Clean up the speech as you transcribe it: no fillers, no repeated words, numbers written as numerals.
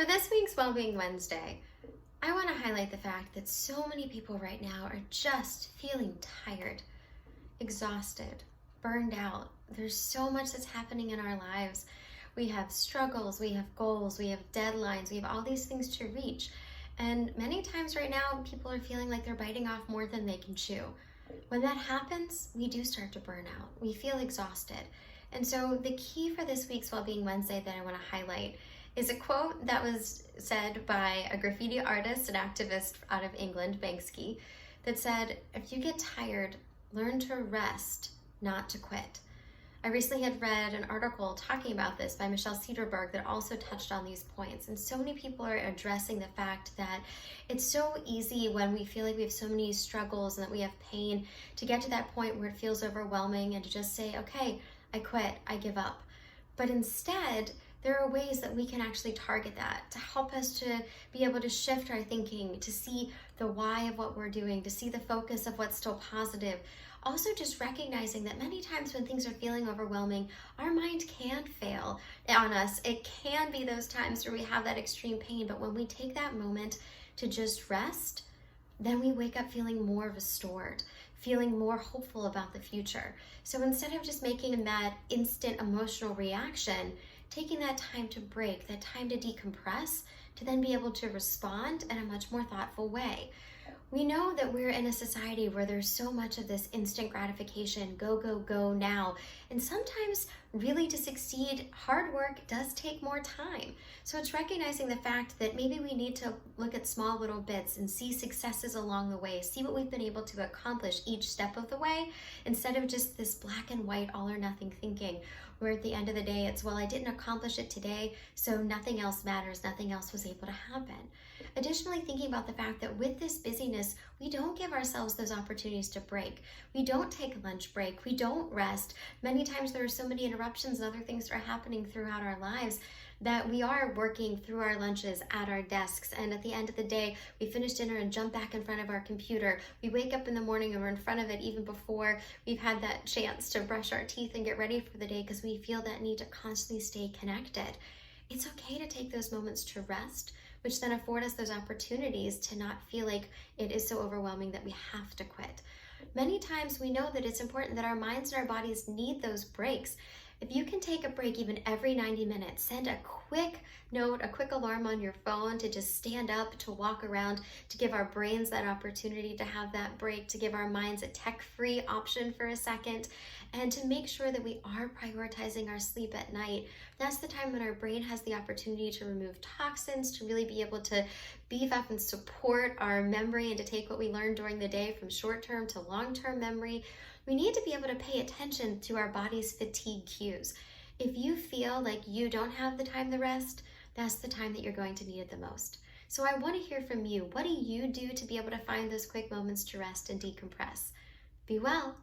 For this week's Wellbeing Wednesday, I want to highlight the fact that so many people right now are just feeling tired, exhausted, burned out. There's so much that's happening in our lives. We have struggles, we have goals, we have deadlines, we have all these things to reach. And many times right now, people are feeling like they're biting off more than they can chew. When that happens, we do start to burn out. We feel exhausted. And so the key for this week's Wellbeing Wednesday that I want to highlight is a quote that was said by a graffiti artist and activist out of England, Banksy, that said, "If you get tired, learn to rest, not to quit." I recently had read an article talking about this by Cederburg that also touched on these points. And so many people are addressing the fact that it's so easy when we feel like we have so many struggles and that we have pain to get to that point where it feels overwhelming and to just say, okay, I quit, I give up. But instead, there are ways that we can actually target that to help us to be able to shift our thinking, to see the why of what we're doing, to see the focus of what's still positive. Also just recognizing that many times when things are feeling overwhelming, our mind can fail on us. It can be those times where we have that extreme pain, but when we take that moment to just rest, then we wake up feeling more restored, feeling more hopeful about the future. So instead of just making that instant emotional reaction, taking that time to break, that time to decompress, to then be able to respond in a much more thoughtful way. We know that we're in a society where there's so much of this instant gratification, go, go, go now. And sometimes really to succeed, hard work does take more time. So it's recognizing the fact that maybe we need to look at small little bits and see successes along the way, see what we've been able to accomplish each step of the way, instead of just this black and white all or nothing thinking, where at the end of the day it's, well, I didn't accomplish it today, so nothing else matters, nothing else was able to happen. Additionally, thinking about the fact that with this busyness, we don't give ourselves those opportunities to break. We don't take a lunch break. We don't rest. Many times there are so many interruptions and other things that are happening throughout our lives that we are working through our lunches at our desks. And at the end of the day, we finish dinner and jump back in front of our computer. We wake up in the morning and we're in front of it even before we've had that chance to brush our teeth and get ready for the day because we feel that need to constantly stay connected. It's okay to take those moments to rest, which then afford us those opportunities to not feel like it is so overwhelming that we have to quit. Many times we know that it's important that our minds and our bodies need those breaks. If you can take a break even every 90 minutes, send a quick note, a quick alarm on your phone to just stand up, to walk around, to give our brains that opportunity to have that break, to give our minds a tech-free option for a second, and to make sure that we are prioritizing our sleep at night. That's the time when our brain has the opportunity to remove toxins, to really be able to beef up and support our memory and to take what we learned during the day from short-term to long-term memory. We need to be able to pay attention to our body's fatigue cues. If you feel like you don't have the time to rest, that's the time that you're going to need it the most. So I want to hear from you. What do you do to be able to find those quick moments to rest and decompress? Be well.